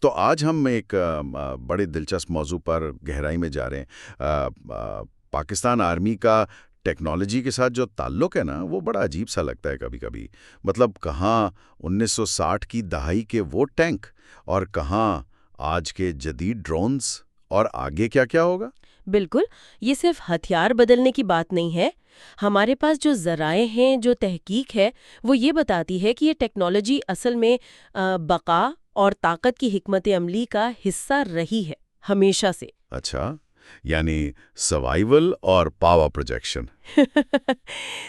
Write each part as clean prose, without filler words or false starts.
تو آج ہم ایک بڑے دلچسپ موضوع پر گہرائی میں جا رہے ہیں۔ پاکستان آرمی کا ٹیکنالوجی کے ساتھ جو تعلق ہے نا، وہ بڑا عجیب سا لگتا ہے کبھی کبھی۔ مطلب کہاں 1960 کی دہائی کے وہ ٹینک اور کہاں آج کے جدید ڈرونز، اور آگے کیا کیا ہوگا؟ بالکل، یہ صرف ہتھیار بدلنے کی بات نہیں ہے۔ ہمارے پاس جو ذرائع ہیں، جو تحقیق ہے، وہ یہ بتاتی ہے کہ یہ ٹیکنالوجی اصل میں بقا اور طاقت کی حکمت عملی کا حصہ رہی ہے ہمیشہ سے۔ اچھا، یعنی سروائیول اور پاور پروجیکشن۔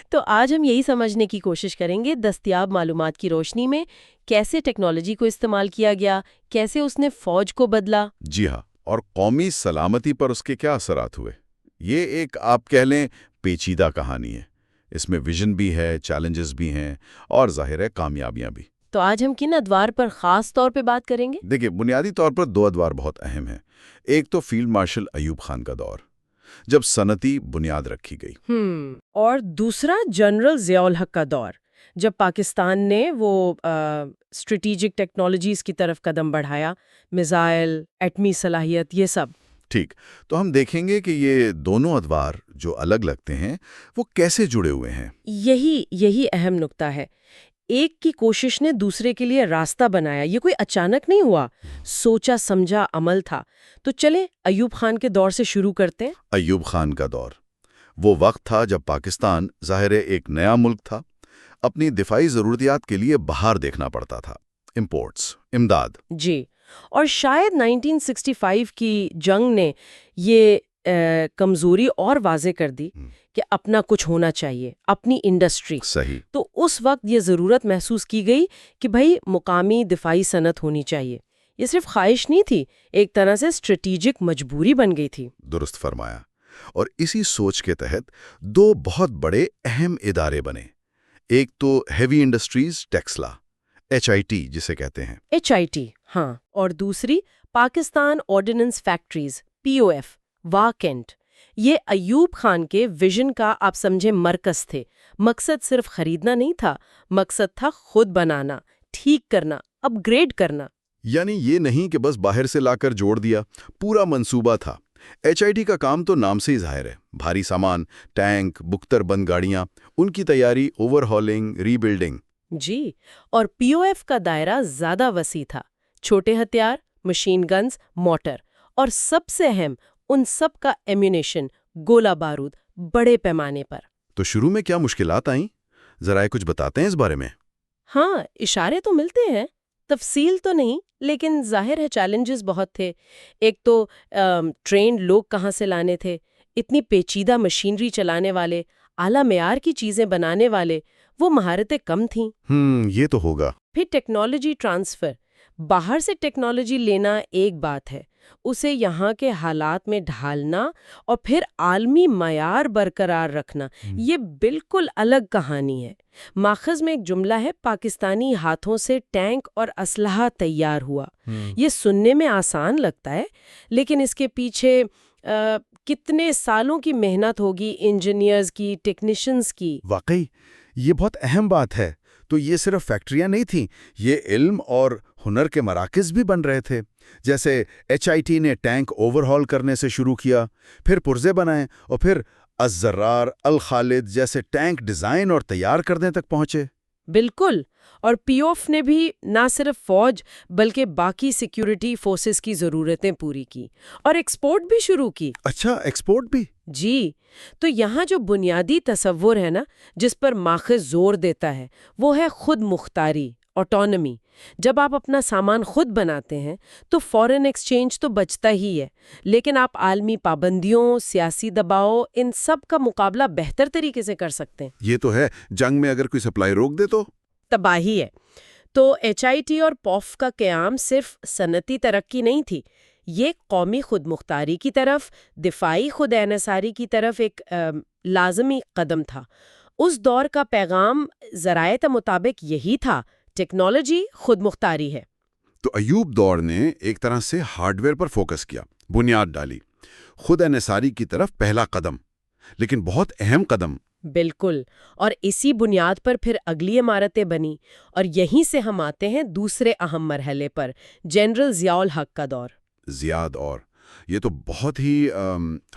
تو آج ہم یہی سمجھنے کی کوشش کریں گے، دستیاب معلومات کی روشنی میں کیسے ٹیکنالوجی کو استعمال کیا گیا، کیسے اس نے فوج کو بدلا۔ جی ہاں، اور قومی سلامتی پر اس کے کیا اثرات ہوئے۔ یہ ایک آپ کہہ لیں پیچیدہ کہانی ہے۔ اس میں ویژن بھی ہے، چیلنجز بھی ہیں، اور ظاہر ہے کامیابیاں بھی۔ تو آج ہم کن ادوار پر خاص طور پہ بات کریں گے؟ دیکھیں، بنیادی طور پر دو ادوار بہت اہم ہیں۔ ایک تو فیلڈ مارشل ایوب خان کا دور، جب صنعتی بنیاد رکھی گئی۔ اور دوسرا جنرل ضیاء الحق کا دور، جب پاکستان نے وہ اسٹریٹیجک ٹیکنالوجیز کی طرف قدم بڑھایا، میزائل، ایٹمی صلاحیت، یہ سب۔ ٹھیک، تو ہم دیکھیں گے کہ یہ دونوں ادوار جو الگ لگتے ہیں وہ کیسے جڑے ہوئے ہیں۔ یہی اہم نقطہ ہے۔ ایک کی کوشش نے دوسرے کے لیے راستہ بنایا، یہ کوئی اچانک نہیں ہوا، سوچا سمجھا عمل تھا۔ تو چلیں ایوب خان کے دور سے شروع کرتے ہیں۔ ایوب خان کا دور وہ وقت تھا جب پاکستان ظاہر ایک نیا ملک تھا، اپنی دفاعی ضروریات کے لیے باہر دیکھنا پڑتا تھا، امپورٹس، امداد۔ جی، اور شاید 1965 کی جنگ نے یہ کمزوری اور واضح کر دی کہ اپنا کچھ ہونا چاہیے، اپنی انڈسٹری۔ صحیح۔ تو اس وقت یہ ضرورت محسوس کی گئی کہ بھئی مقامی دفاعی صنعت ہونی چاہیے۔ یہ صرف خواہش نہیں تھی، ایک طرح سے اسٹریٹیجک مجبوری بن گئی تھی۔ درست فرمایا۔ اور اسی سوچ کے تحت دو بہت بڑے اہم ادارے بنے۔ ایک تو ہیوی انڈسٹریز ٹیکسلا، HIT جسے کہتے ہیں۔ HIT، ہاں، اور دوسری Pakistan ordinance factories, POF، vacant. یہ ایوب خان کے ویژن کا آپ سمجھے مرکز تھے۔ مقصد صرف خریدنا نہیں تھا، مقصد تھا خود بنانا، ٹھیک کرنا، اپ گریڈ کرنا۔ یعنی یہ نہیں کہ بس باہر سے لا کر جوڑ دیا، پورا منصوبہ تھا۔ HIT کا کام تو نام سے ہی ظاہر ہے، بھاری سامان، ٹینک، بختر بند گاڑیاں، ان کی تیاری، اوور ہالنگ، ری بلڈنگ۔ جی، اور POF کا دائرہ زیادہ وسیع تھا، چھوٹے ہتھیار، مشین گنز، موٹر، اور سب سے اہم ان سب کا ایمونیشن، گولہ بارود، بڑے پیمانے پر۔ تو شروع میں کیا مشکلات آئیں؟ ذرا کچھ بتاتے ہیں اس بارے میں۔ ہاں، اشارے تو ملتے ہیں، تفصیل تو نہیں، لیکن ظاہر ہے چیلنجز بہت تھے۔ ایک تو ٹرینڈ لوگ کہاں سے لانے تھے، اتنی پیچیدہ مشینری چلانے والے، اعلیٰ معیار کی چیزیں بنانے والے، وہ مہارتیں کم تھیں۔ یہ تو ہوگا۔ پھر ٹیکنالوجی ٹرانسفر، باہر سے ٹیکنالوجی لینا ایک بات ہے، اسے یہاں کے حالات میں ڈھالنا اور پھر عالمی معیار برقرار رکھنا، یہ بالکل الگ کہانی ہے۔ ماخذ میں ایک جملہ ہے، پاکستانی ہاتھوں سے ٹینک اور اسلحہ تیار ہوا۔ یہ سننے میں آسان لگتا ہے، لیکن اس کے پیچھے کتنے سالوں کی محنت ہوگی، انجینئرز کی، ٹیکنیشنز کی۔ واقعی یہ بہت اہم بات ہے۔ تو یہ صرف فیکٹریاں نہیں تھیں، یہ علم اور ہنر کے مراکز بھی بن رہے تھے۔ جیسے HIT نے ٹینک اوور ہال کرنے سے شروع کیا، پھر پرزے بنائے، اور پھر الزرار، الخالد جیسے ٹینک ڈیزائن اور تیار کرنے تک پہنچے۔ بالکل، اور POF نے بھی نہ صرف فوج بلکہ باقی سیکیورٹی فورسز کی ضرورتیں پوری کی اور ایکسپورٹ بھی شروع کی۔ اچھا، ایکسپورٹ بھی؟ جی، تو یہاں جو بنیادی تصور ہے نا، جس پر ماخذ زور دیتا ہے، وہ ہے خود مختاری، آٹونومی۔ جب آپ اپنا سامان خود بناتے ہیں تو فورن ایکسچینج تو بچتا ہی ہے، لیکن آپ عالمی پابندیوں، سیاسی دباؤ، ان سب کا مقابلہ بہتر طریقے سے کر سکتے ہیں۔ یہ تو ہے، جنگ میں اگر کوئی سپلائی روک دے تو تباہی ہے۔ تو HIT اور POF کا قیام صرف صنعتی ترقی نہیں تھی، یہ قومی خود مختاری کی طرف، دفاعی خود انحصاری کی طرف ایک لازمی قدم تھا۔ اس دور کا پیغام ذرائع کے مطابق یہی تھا، ٹیکنالوجی خود مختاری ہے۔ تو ایوب دور نے ایک طرح سے ہارڈ ویئر پر فوکس کیا، بنیاد ڈالی، خود انحصاری کی طرف پہلا قدم۔ لیکن بہت اہم قدم بالکل، اور اسی بنیاد پر پھر اگلی عمارتیں بنی، اور یہیں سے ہم آتے ہیں دوسرے اہم مرحلے پر، جنرل ضیاء الحق کا دور۔ زیاد اور یہ تو بہت ہی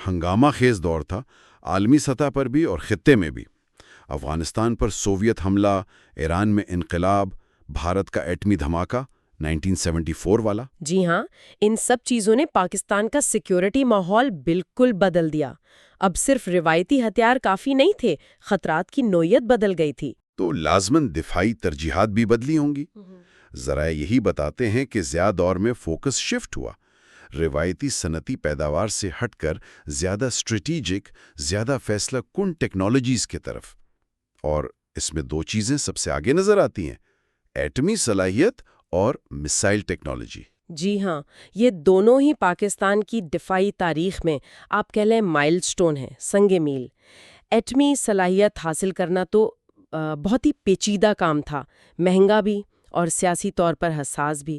ہنگامہ خیز دور تھا، عالمی سطح پر بھی اور خطے میں بھی۔ افغانستان پر سوویت حملہ، ایران میں انقلاب، بھارت کا ایٹمی دھماکہ 1974 والا۔ جی ہاں، ان سب چیزوں نے پاکستان کا سیکیورٹی ماحول بالکل بدل دیا۔ اب صرف روایتی ہتھیار کافی نہیں تھے، خطرات کی نوعیت بدل گئی تھی۔ تو لازماً دفاعی ترجیحات بھی بدلی ہوں گی۔ ذرائع یہی بتاتے ہیں کہ ضیاء دور میں فوکس شفٹ ہوا، روایتی صنعتی پیداوار سے ہٹ کر زیادہ اسٹریٹیجک، زیادہ فیصلہ کن ٹیکنالوجیز کی طرف۔ اور اس میں دو چیزیں سب سے آگے نظر آتی ہیں، ایٹمی صلاحیت اور میسائل ٹیکنالوجی۔ جی ہاں، یہ دونوں ہی پاکستان کی دفاعی تاریخ میں آپ کہہ لیں مائل سٹون ہیں، سنگ میل۔ ایٹمی صلاحیت حاصل کرنا تو بہت ہی پیچیدہ کام تھا، مہنگا بھی اور سیاسی طور پر حساس بھی۔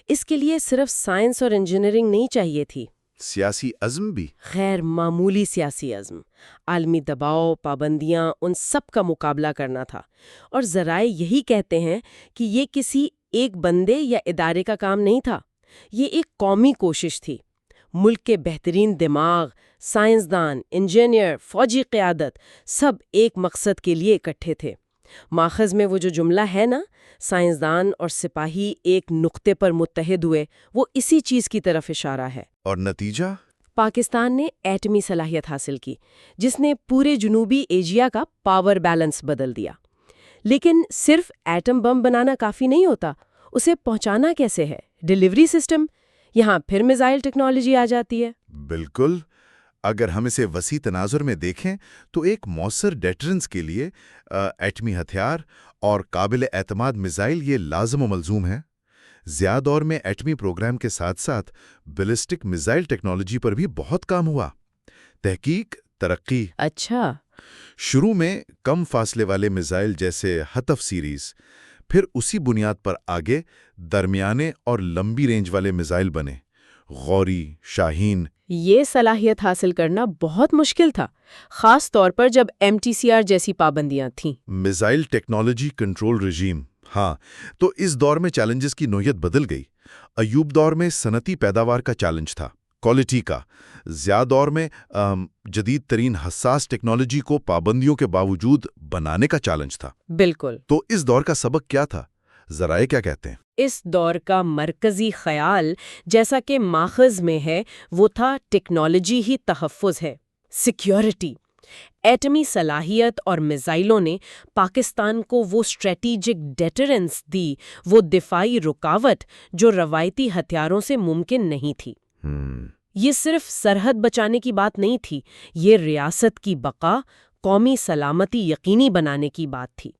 اس کے لیے صرف سائنس اور انجینئرنگ نہیں چاہیے تھی، سیاسی عزم بھی۔ غیر معمولی سیاسی عزم، عالمی دباؤ، پابندیاں، ان سب کا مقابلہ کرنا تھا۔ اور ذرائع یہی کہتے ہیں کہ یہ کسی ایک بندے یا ادارے کا کام نہیں تھا، یہ ایک قومی کوشش تھی۔ ملک کے بہترین دماغ، سائنسدان، انجینئر، فوجی قیادت، سب ایک مقصد کے لیے اکٹھے تھے۔ ماخذ میں وہ جو جملہ ہے نا، سائنسدان اور سپاہی ایک نقطے پر متحد ہوئے، وہ اسی چیز کی طرف اشارہ ہے۔ اور نتیجہ؟ پاکستان نے ایٹمی صلاحیت حاصل کی، جس نے پورے جنوبی ایشیا کا پاور بیلنس بدل دیا۔ لیکن صرف ایٹم بم بنانا کافی نہیں ہوتا، اسے پہنچانا کیسے ہے؟ ڈیلیوری سسٹم، یہاں پھر میزائل ٹیکنالوجی آ جاتی ہے۔ بالکل۔ اگر ہم اسے وسیع تناظر میں دیکھیں تو ایک مؤثر ڈیٹرنس کے لیے ایٹمی ہتھیار اور قابل اعتماد میزائل یہ لازم و ملزوم ہے۔ ضیاء دور میں ایٹمی پروگرام کے ساتھ ساتھ بیلسٹک میزائل ٹیکنالوجی پر بھی بہت کام ہوا، تحقیق، ترقی۔ اچھا۔ شروع میں کم فاصلے والے میزائل جیسے ہتف سیریز، پھر اسی بنیاد پر آگے درمیانے اور لمبی رینج والے میزائل بنے، غوری، شاہین۔ یہ صلاحیت حاصل کرنا بہت مشکل تھا، خاص طور پر جب MTCR جیسی پابندیاں تھیں۔ میزائل ٹیکنالوجی کنٹرول رجیم، ہاں، تو اس دور میں چیلنجز کی نوعیت بدل گئی۔ ایوب دور میں صنعتی پیداوار کا چیلنج تھا، کوالٹی کا۔ ضیاء دور میں جدید ترین حساس ٹیکنالوجی کو پابندیوں کے باوجود بنانے کا چیلنج تھا۔ بالکل۔ تو اس دور کا سبق کیا تھا؟ ذرائع کیا کہتے ہیں؟ اس دور کا مرکزی خیال، جیسا کہ ماخذ میں ہے، وہ تھا ٹیکنالوجی ہی تحفظ ہے، سیکیورٹی۔ ایٹمی صلاحیت اور میزائلوں نے پاکستان کو وہ اسٹریٹیجک ڈیٹرنس دی، وہ دفاعی رکاوٹ جو روایتی ہتھیاروں سے ممکن نہیں تھی۔ یہ صرف سرحد بچانے کی بات نہیں تھی، یہ ریاست کی بقا، قومی سلامتی یقینی بنانے کی بات تھی۔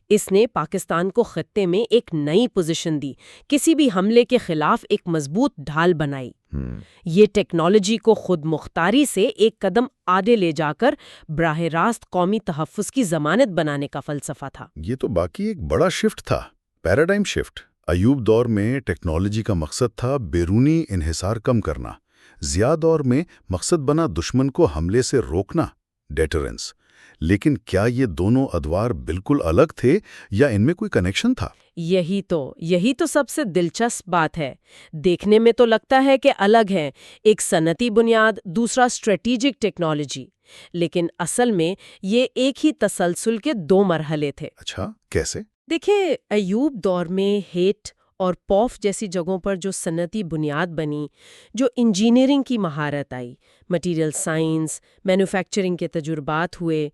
اس نے پاکستان کو خطے میں ایک نئی پوزیشن دی، کسی بھی حملے کے خلاف ایک مضبوط ڈھال بنائی۔ یہ ٹیکنالوجی کو خود مختاری سے ایک قدم آگے لے جا کر براہ راست قومی تحفظ کی ضمانت بنانے کا فلسفہ تھا۔ یہ تو باقی ایک بڑا شفٹ تھا، پیراڈائم شفٹ۔ ایوب دور میں ٹیکنالوجی کا مقصد تھا بیرونی انحصار کم کرنا، ضیاء دور میں مقصد بنا دشمن کو حملے سے روکنا، ڈیٹرنس۔ لیکن کیا یہ دونوں ادوار بالکل الگ تھے یا ان میں کوئی کنیکشن تھا؟ یہی تو سب سے دلچسپ بات ہے۔ دیکھنے میں تو لگتا ہے کہ الگ ہیں، ایک صنعتی بنیاد، دوسرا اسٹریٹیجک ٹیکنالوجی، لیکن اصل میں یہ ایک ہی تسلسل کے دو مرحلے تھے۔ اچھا، کیسے؟ دیکھیں، ایوب دور میں ہیٹ اور پوف جیسی جگہوں پر جو صنعتی بنیاد بنی، جو انجینئرنگ کی مہارت آئی، مٹیریل سائنس، مینوفیکچرنگ کے تجربات ہوئے،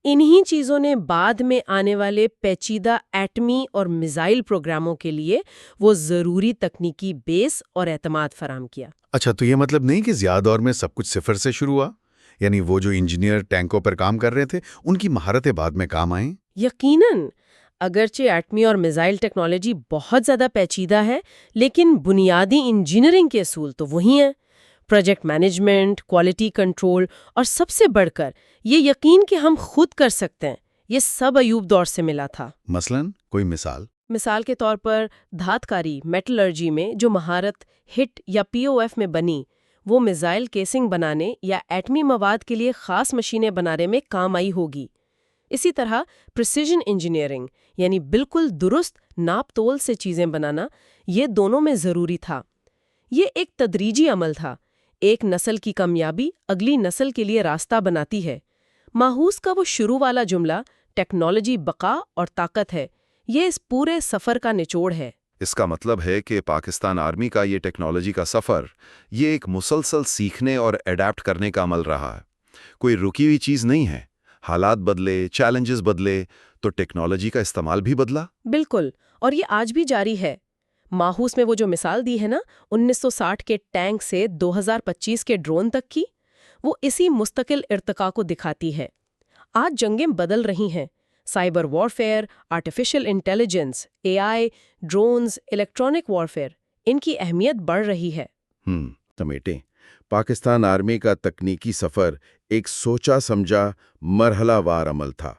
انہی چیزوں نے بعد میں آنے والے پیچیدہ ایٹمی اور میزائل پروگراموں کے لیے وہ ضروری تکنیکی بیس اور اعتماد فراہم کیا۔ اچھا، تو یہ مطلب نہیں کہ ضیاء دور میں سب کچھ صفر سے شروع ہوا؟ یعنی وہ جو انجینئر ٹینکوں پر کام کر رہے تھے، ان کی مہارتیں بعد میں کام آئیں؟ یقیناً، اگرچہ ایٹمی اور میزائل ٹیکنالوجی بہت زیادہ پیچیدہ ہے، لیکن بنیادی انجینئرنگ کے اصول تو وہی ہیں، پروجیکٹ مینجمنٹ، کوالٹی کنٹرول، اور سب سے بڑھ کر یہ یقین کہ ہم خود کر سکتے ہیں، یہ سب ایوب دور سے ملا تھا۔ مثلاً کوئی مثال کے طور پر دھات کاری، میٹلرجی میں جو مہارت ہٹ یا POF میں بنی، وہ میزائل کیسنگ بنانے یا ایٹمی مواد کے لیے خاص مشینیں بنانے میں کام آئی ہوگی۔ اسی طرح پریسیجن انجینئرنگ یعنی بالکل درست ناپ تول سے چیزیں بنانا، یہ دونوں میں ضروری تھا۔ یہ ایک تدریجی عمل تھا۔ ایک نسل کی کامیابی اگلی نسل کے لیے راستہ بناتی ہے۔ ماحوس کا وہ شروع والا جملہ ٹیکنالوجی بقا اور طاقت ہے، یہ اس پورے سفر کا نچوڑ ہے۔ اس کا مطلب ہے کہ پاکستان آرمی کا یہ ٹیکنالوجی کا سفر، یہ ایک مسلسل سیکھنے اور ایڈاپٹ کرنے کا عمل رہا ہے۔ کوئی رکی ہوئی چیز نہیں ہے۔ حالات بدلے، چیلنجز بدلے تو ٹیکنالوجی کا استعمال بھی بدلا۔ بالکل، اور یہ آج بھی جاری ہے۔ ماحوس میں وہ جو مثال دی ہے نا، 1960 کے ٹینک سے 2025 کے ڈرون تک کی، وہ اسی مستقل ارتقاء کو دکھاتی ہے۔ آج جنگیں بدل رہی ہیں۔ سائبر وارفیئر، آرٹیفیشل انٹیلیجنس، اے آئی، ڈرونز، الیکٹرانک وارفیئر، ان کی اہمیت بڑھ رہی ہے۔ سمیٹیں، پاکستان آرمی کا تکنیکی سفر ایک سوچا سمجھا مرحلہ وار عمل تھا۔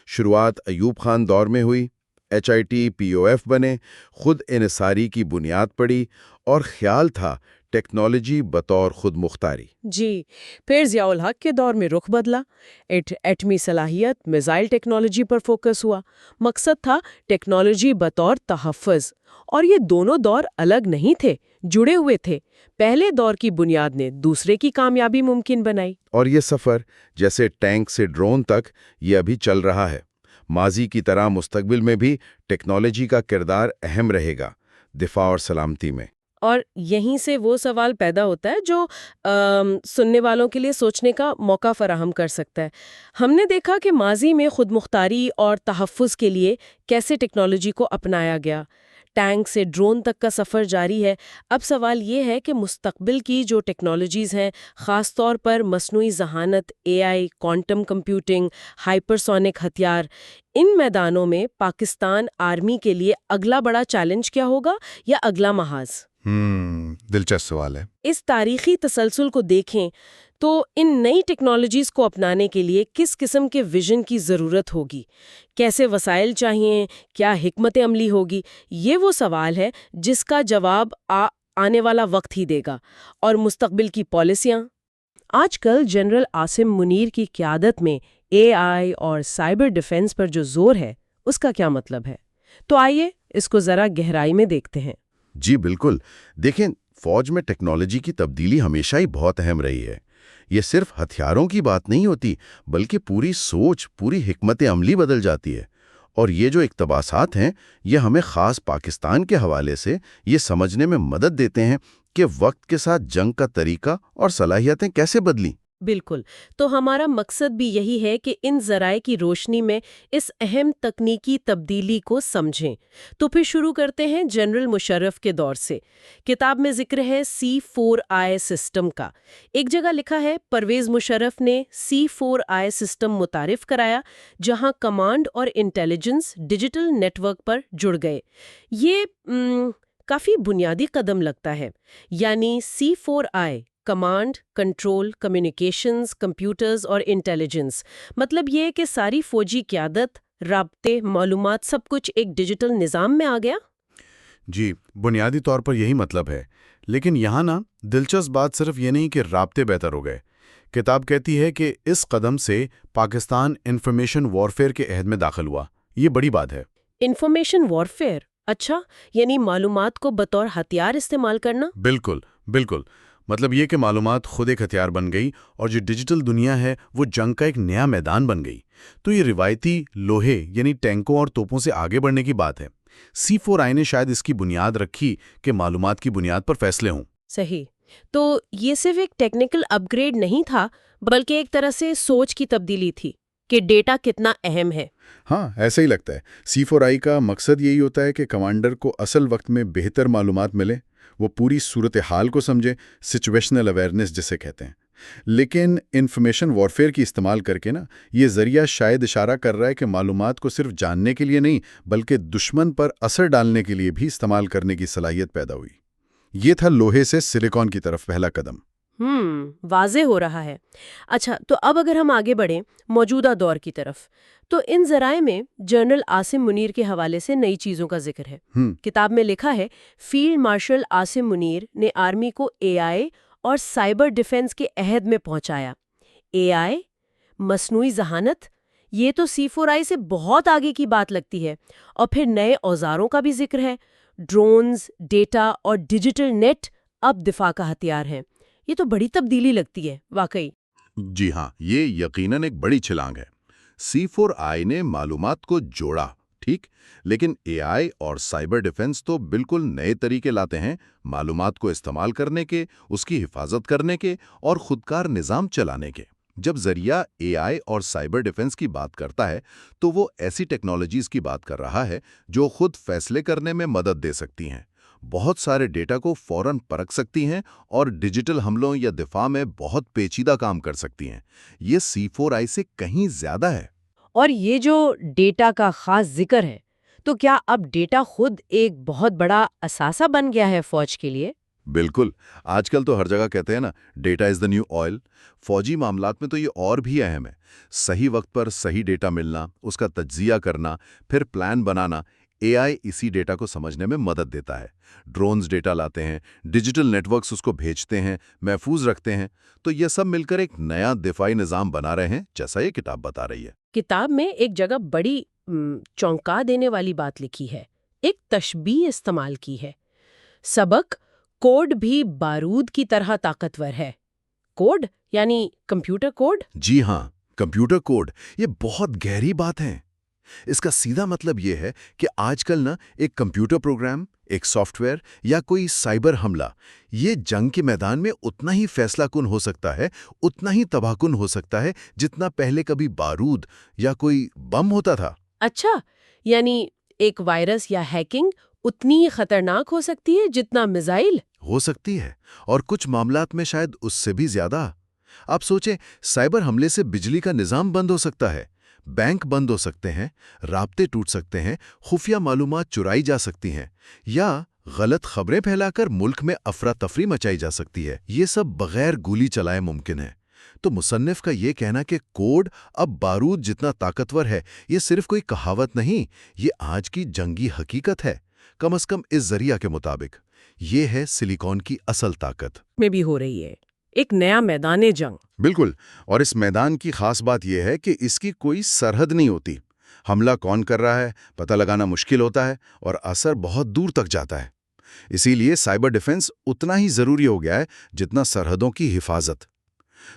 شروعات ایوب خان دور میں ہوئی، HIT POF بنے، خود انحصاری کی بنیاد پڑی اور خیال تھا ٹیکنالوجی بطور خود مختاری۔ جی، پھر ضیاء الحق کے دور میں رخ بدلا۔ ایٹمی صلاحیت، میزائل ٹیکنالوجی پر فوکس ہوا۔ مقصد تھا ٹیکنالوجی بطور تحفظ، اور یہ دونوں دور الگ نہیں تھے، جڑے ہوئے تھے۔ پہلے دور کی بنیاد نے دوسرے کی کامیابی ممکن بنائی۔ اور یہ سفر جیسے ٹینک سے ڈرون تک یہ ابھی چل رہا ہے۔ ماضی کی طرح مستقبل میں بھی ٹیکنالوجی کا کردار اہم رہے گا دفاع اور سلامتی میں۔ اور یہیں سے وہ سوال پیدا ہوتا ہے جو سننے والوں کے لیے سوچنے کا موقع فراہم کر سکتا ہے۔ ہم نے دیکھا کہ ماضی میں خود مختاری اور تحفظ کے لیے کیسے ٹیکنالوجی کو اپنایا گیا۔ ٹینک سے ڈرون تک کا سفر جاری ہے۔ اب سوال یہ ہے کہ مستقبل کی جو ٹیکنالوجیز ہیں، خاص طور پر مصنوعی ذہانت، AI، کوانٹم کمپیوٹنگ، ہائپرسونک ہتھیار، ان میدانوں میں پاکستان آرمی کے لیے اگلا بڑا چیلنج کیا ہوگا یا اگلا محاذ؟ دلچسپ سوال ہے۔ اس تاریخی تسلسل کو دیکھیں تو ان نئی ٹیکنالوجیز کو اپنانے کے لیے کس قسم کے ویژن کی ضرورت ہوگی، کیسے وسائل چاہیے، کیا حکمت عملی ہوگی، یہ وہ سوال ہے جس کا جواب آنے والا وقت ہی دے گا۔ اور مستقبل کی پالیسیاں؟ آج کل جنرل عاصم منیر کی قیادت میں AI اور سائبر ڈیفنس پر جو زور ہے، اس کا کیا مطلب ہے؟ تو آئیے اس کو ذرا گہرائی میں دیکھتے ہیں۔ جی بالکل، دیکھیں، فوج میں ٹیکنالوجی کی تبدیلی ہمیشہ ہی بہت اہم رہی ہے۔ یہ صرف ہتھیاروں کی بات نہیں ہوتی، بلکہ پوری سوچ، پوری حکمت عملی بدل جاتی ہے۔ اور یہ جو اقتباسات ہیں، یہ ہمیں خاص پاکستان کے حوالے سے یہ سمجھنے میں مدد دیتے ہیں کہ وقت کے ساتھ جنگ کا طریقہ اور صلاحیتیں کیسے بدلیں۔ بالکل، تو ہمارا مقصد بھی یہی ہے کہ ان ذرائع کی روشنی میں اس اہم تکنیکی تبدیلی کو سمجھیں۔ تو پھر شروع کرتے ہیں جنرل مشرف کے دور سے۔ کتاب میں ذکر ہے C4I سسٹم کا۔ ایک جگہ لکھا ہے پرویز مشرف نے C4I سسٹم متعارف کرایا، جہاں کمانڈ اور انٹیلیجنس ڈیجیٹل نیٹ ورک پر جڑ گئے۔ یہ کافی بنیادی قدم لگتا ہے۔ یعنی C4I command, control, communications, computers اور انٹیلیجنس، مطلب یہ کہ ساری فوجی قیادت، رابطے، معلومات، سب کچھ ایک ڈیجیٹل نظام میں آ گیا۔ جی، بنیادی طور پر یہی مطلب ہے، لیکن یہاں دلچسپ بات صرف یہ نہیں کہ رابطے بہتر ہو گئے۔ کتاب کہتی ہے کہ اس قدم سے پاکستان انفارمیشن وارفیئر کے عہد میں داخل ہوا۔ یہ بڑی بات ہے۔ انفارمیشن وارفیئر، اچھا، یعنی معلومات کو بطور ہتھیار استعمال کرنا؟ بالکل بالکل، مطلب یہ کہ معلومات خود ایک ہتھیار بن گئی اور جو ڈیجیٹل دنیا ہے وہ جنگ کا ایک نیا میدان بن گئی۔ تو یہ روایتی لوہے یعنی ٹینکوں اور توپوں سے آگے بڑھنے کی بات ہے۔ C4I نے شاید اس کی بنیاد رکھی کہ معلومات کی بنیاد پر فیصلے ہوں۔ صحیح، تو یہ صرف ایک ٹیکنیکل اپ گریڈ نہیں تھا، بلکہ ایک طرح سے سوچ کی تبدیلی تھی کہ ڈیٹا کتنا اہم ہے۔ ہاں، ایسا ہی لگتا ہے۔ C4I کا مقصد یہی ہوتا ہے کہ کمانڈر کو اصل وقت میں بہتر معلومات ملے، وہ پوری صورتحال کو سمجھے، سچویشنل اویئرنیس جسے کہتے ہیں۔ لیکن انفارمیشن وارفیئر کی استعمال کر کے یہ ذریعہ شاید اشارہ کر رہا ہے کہ معلومات کو صرف جاننے کے لیے نہیں، بلکہ دشمن پر اثر ڈالنے کے لیے بھی استعمال کرنے کی صلاحیت پیدا ہوئی۔ یہ تھا لوہے سے سلیکون کی طرف پہلا قدم۔ واضح ہو رہا ہے۔ اچھا، تو اب اگر ہم آگے بڑھیں موجودہ دور کی طرف، تو ان ذرائع میں جنرل عاصم منیر کے حوالے سے نئی چیزوں کا ذکر ہے۔ کتاب میں لکھا ہے فیلڈ مارشل عاصم منیر نے آرمی کو AI اور سائبر ڈیفنس کے عہد میں پہنچایا۔ AI، مصنوعی ذہانت، یہ تو C4I سے بہت آگے کی بات لگتی ہے. اور پھر نئے اوزاروں کا بھی ذکر ہے. ڈرونز، ڈیٹا اور ڈیجیٹل نیٹ اب دفاع کا ہتھیار ہیں. یہ تو بڑی تبدیلی لگتی ہے واقعی. جی ہاں، یہ یقیناً ایک بڑی چھلانگ ہے. C4I نے معلومات کو جوڑا، ٹھیک، لیکن AI اور سائبر ڈیفنس تو بالکل نئے طریقے لاتے ہیں معلومات کو استعمال کرنے کے، اس کی حفاظت کرنے کے اور خودکار نظام چلانے کے. جب ذریعہ AI اور سائبر ڈیفنس کی بات کرتا ہے تو وہ ایسی ٹیکنالوجیز کی بات کر رہا ہے جو خود فیصلے کرنے میں مدد دے سکتی ہیں، بہت سارے ڈیٹا کو فوراً پرکھ سکتی ہیں اور ڈیجیٹل حملوں یا دفاع میں بہت پیچیدہ کام کر سکتی ہیں. یہ C4I سے کہیں زیادہ ہے. اور یہ جو ڈیٹا کا خاص ذکر ہے، تو کیا اب ڈیٹا خود ایک بہت بڑا اثاثہ بن گیا ہے فوج کے لیے؟ بالکل، آج کل تو ہر جگہ کہتے ہیں نا، data is the new oil. فوجی معاملات میں تو یہ اور بھی اہم ہے. صحیح وقت پر صحیح ڈیٹا ملنا، اس کا تجزیہ کرنا، پھر پلان بنانا. AI اسی ڈیٹا کو سمجھنے میں مدد دیتا ہے. ڈرونز ڈیٹا لاتے ہیں، ڈیجیٹل نیٹ ورکس اس کو بھیجتے ہیں، محفوظ رکھتے ہیں. تو یہ سب مل کر ایک نیا دفاعی نظام بنا رہے ہیں، جیسا یہ کتاب بتا رہی ہے. کتاب میں ایک جگہ بڑی چونکا دینے والی بات لکھی ہے. ایک تشبیہ استعمال کی ہے. سبق کوڈ بھی بارود کی طرح طاقتور ہے. کوڈ یعنی کمپیوٹر کوڈ؟ جی ہاں، کمپیوٹر کوڈ، یہ بہت گہری بات ہے. اس کا سیدھا مطلب یہ ہے کہ آج کل ایک کمپیوٹر پروگرام، ایک سافٹ ویئر یا کوئی سائبر حملہ، یہ جنگ کے میدان میں اتنا ہی فیصلہ کن ہو سکتا ہے، اتنا ہی تباہ کن ہو سکتا ہے جتنا پہلے کبھی بارود یا کوئی بم ہوتا تھا. اچھا، یعنی ایک وائرس یا ہیکنگ اتنی ہی خطرناک ہو سکتی ہے جتنا میزائل؟ ہو سکتی ہے، اور کچھ معاملات میں شاید اس سے بھی زیادہ. آپ سوچیں، سائبر حملے سے بجلی کا نظام بند ہو سکتا ہے، بینک بند ہو سکتے ہیں، رابطے ٹوٹ سکتے ہیں، خفیہ معلومات چرائی جا سکتی ہیں، یا غلط خبریں پھیلا کر ملک میں افراتفری مچائی جا سکتی ہے. یہ سب بغیر گولی چلائے ممکن ہے. تو مصنف کا یہ کہنا کہ کوڈ اب بارود جتنا طاقتور ہے، یہ صرف کوئی کہاوت نہیں، یہ آج کی جنگی حقیقت ہے. کم از کم اس ذریعہ کے مطابق یہ ہے سلیکون کی اصل طاقت. میں بھی ہو رہی ہے ایک نیا میدان جنگ. بالکل، اور اس میدان کی خاص بات یہ ہے کہ اس کی کوئی سرحد نہیں ہوتی. حملہ کون کر رہا ہے پتہ لگانا مشکل ہوتا ہے، اور اثر بہت دور تک جاتا ہے. اسی لیے سائبر ڈیفنس اتنا ہی ضروری ہو گیا ہے جتنا سرحدوں کی حفاظت.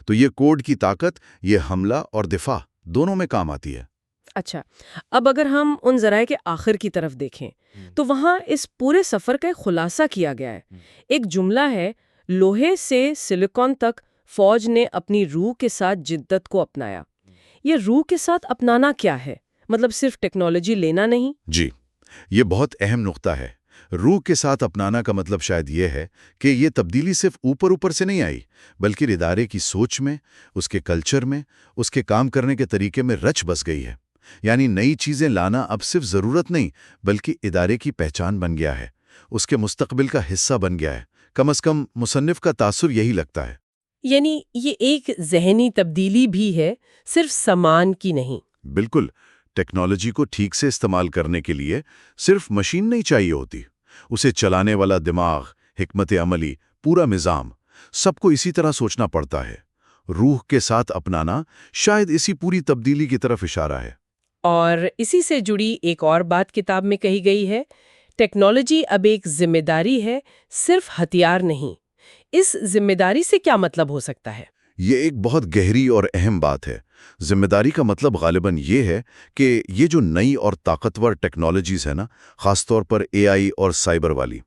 تو یہ کوڈ کی طاقت، یہ حملہ اور دفاع دونوں میں کام آتی ہے. اچھا، اب اگر ہم ان ذرائع کے آخر کی طرف دیکھیں تو وہاں اس پورے سفر کا ایک خلاصہ کیا گیا ہے. ایک جملہ ہے، لوہے سے سلیکون تک فوج نے اپنی روح کے ساتھ جدت کو اپنایا. یہ روح کے ساتھ اپنانا کیا ہے؟ مطلب صرف ٹیکنالوجی لینا نہیں؟ جی، یہ بہت اہم نقطہ ہے. روح کے ساتھ اپنانا کا مطلب شاید یہ ہے کہ یہ تبدیلی صرف اوپر سے نہیں آئی، بلکہ ادارے کی سوچ میں، اس کے کلچر میں، اس کے کام کرنے کے طریقے میں رچ بس گئی ہے. یعنی نئی چیزیں لانا اب صرف ضرورت نہیں، بلکہ ادارے کی پہچان بن گیا ہے، اس کے مستقبل کا حصہ بن گیا ہے. کم از کم مصنف کا تاثر یہی لگتا ہے. یعنی یہ ایک ذہنی تبدیلی بھی ہے، صرف سامان کی نہیں. بالکل، ٹیکنالوجی کو ٹھیک سے استعمال کرنے کے لیے صرف مشین نہیں چاہیے ہوتی، اسے چلانے والا دماغ، حکمت عملی، پورا نظام، سب کو اسی طرح سوچنا پڑتا ہے. روح کے ساتھ اپنانا شاید اسی پوری تبدیلی کی طرف اشارہ ہے. اور اسی سے جڑی ایک اور بات کتاب میں کہی گئی ہے، ٹیکنالوجی اب ایک ذمہ داری ہے، صرف ہتھیار نہیں. اس ذمہ داری سے کیا مطلب ہو سکتا ہے؟ یہ ایک بہت گہری اور اہم بات ہے. ذمہ داری کا مطلب غالباً یہ ہے کہ یہ جو نئی اور طاقتور ٹیکنالوجیز ہیں نا، خاص طور پر AI اور سائبر والی،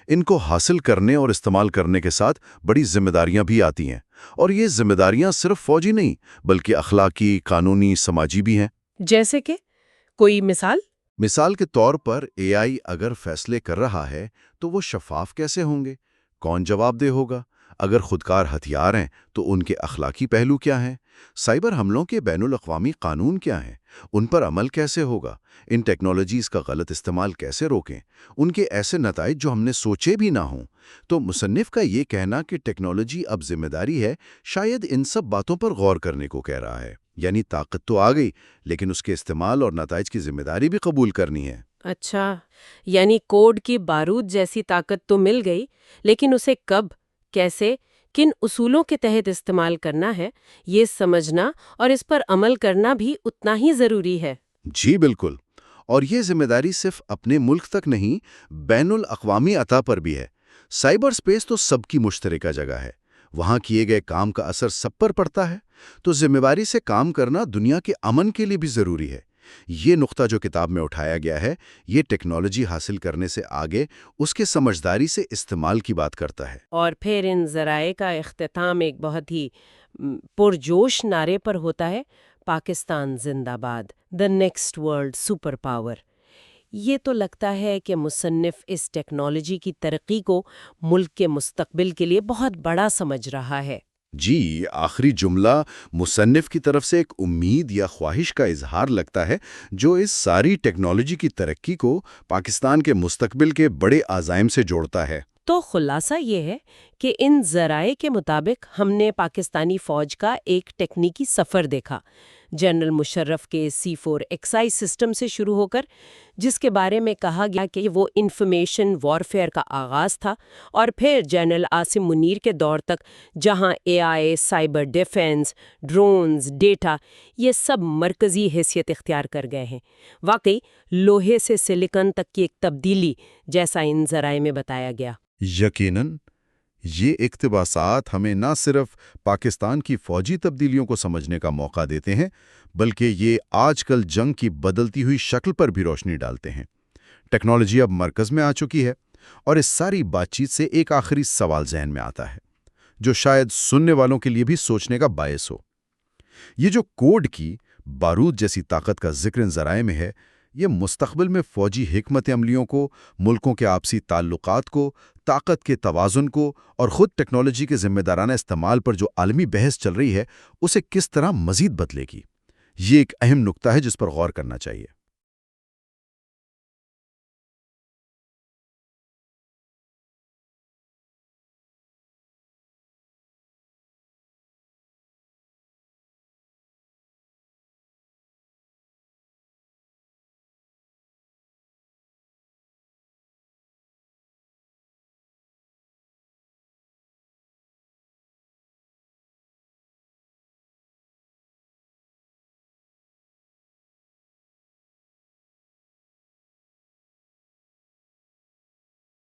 ان کو حاصل کرنے اور استعمال کرنے کے ساتھ بڑی ذمہ داریاں بھی آتی ہیں. اور یہ ذمہ داریاں صرف فوجی نہیں، بلکہ اخلاقی، قانونی، سماجی بھی ہیں. جیسے کہ کوئی مثال؟ مثال کے طور پر AI اگر فیصلے کر رہا ہے تو وہ شفاف کیسے ہوں گے؟ کون جواب دہ ہوگا؟ اگر خودکار ہتھیار ہیں تو ان کے اخلاقی پہلو کیا ہیں؟ سائبر حملوں کے بین الاقوامی قانون کیا ہیں؟ ان پر عمل کیسے ہوگا؟ ان ٹیکنالوجیز کا غلط استعمال کیسے روکیں؟ ان کے ایسے نتائج جو ہم نے سوچے بھی نہ ہوں. تو مصنف کا یہ کہنا کہ ٹیکنالوجی اب ذمہ داری ہے، شاید ان سب باتوں پر غور کرنے کو کہہ رہا ہے. یعنی طاقت تو آ گئی، لیکن اس کے استعمال اور نتائج کی ذمہ داری بھی قبول کرنی ہے. اچھا، یعنی کوڈ کی بارود جیسی طاقت تو مل گئی، لیکن اسے کب، کیسے، کن اصولوں کے تحت استعمال کرنا ہے، یہ سمجھنا اور اس پر عمل کرنا بھی اتنا ہی ضروری ہے۔ جی بالکل، اور یہ ذمہ داری صرف اپنے ملک تک نہیں، بین الاقوامی سطح پر بھی ہے۔ سائبر سپیس تو سب کی مشترکہ جگہ ہے، وہاں کیے گئے کام کا اثر سب پر پڑتا ہے، تو ذمہ داری سے کام کرنا دنیا کے امن کے لیے بھی ضروری ہے۔ یہ نقطہ جو کتاب میں اٹھایا گیا ہے، یہ ٹیکنالوجی حاصل کرنے سے آگے اس کے سمجھداری سے استعمال کی بات کرتا ہے۔ اور پھر ان ذرائع کا اختتام ایک بہت ہی پرجوش نعرے پر ہوتا ہے، پاکستان زندہ باد، the next world super power. یہ تو لگتا ہے کہ مصنف اس ٹیکنالوجی کی ترقی کو ملک کے مستقبل کے لیے بہت بڑا سمجھ رہا ہے۔ جی، آخری جملہ مصنف کی طرف سے ایک امید یا خواہش کا اظہار لگتا ہے، جو اس ساری ٹیکنالوجی کی ترقی کو پاکستان کے مستقبل کے بڑے عزائم سے جوڑتا ہے۔ تو خلاصہ یہ ہے کہ ان ذرائع کے مطابق ہم نے پاکستانی فوج کا ایک ٹیکنیکی سفر دیکھا، جنرل مشرف کے C4XI سسٹم سے شروع ہو کر، جس کے بارے میں کہا گیا کہ وہ انفارمیشن وارفیئر کا آغاز تھا، اور پھر جنرل عاصم منیر کے دور تک، جہاں AI، cyber defence, drones, data, یہ سب مرکزی حیثیت اختیار کر گئے ہیں۔ واقعی لوہے سے سلیکن تک کی ایک تبدیلی، جیسا ان ذرائع میں بتایا گیا۔ یقیناً یہ اقتباسات ہمیں نہ صرف پاکستان کی فوجی تبدیلیوں کو سمجھنے کا موقع دیتے ہیں، بلکہ یہ آج کل جنگ کی بدلتی ہوئی شکل پر بھی روشنی ڈالتے ہیں۔ ٹیکنالوجی اب مرکز میں آ چکی ہے، اور اس ساری بات چیت سے ایک آخری سوال ذہن میں آتا ہے، جو شاید سننے والوں کے لیے بھی سوچنے کا باعث ہو۔ یہ جو کوڈ کی بارود جیسی طاقت کا ذکر ان ذرائع میں ہے، یہ مستقبل میں فوجی حکمت عملیوں کو، ملکوں کے آپسی تعلقات کو، طاقت کے توازن کو، اور خود ٹیکنالوجی کے ذمہ دارانہ استعمال پر جو عالمی بحث چل رہی ہے، اسے کس طرح مزید بدلے گی۔ یہ ایک اہم نقطہ ہے جس پر غور کرنا چاہیے۔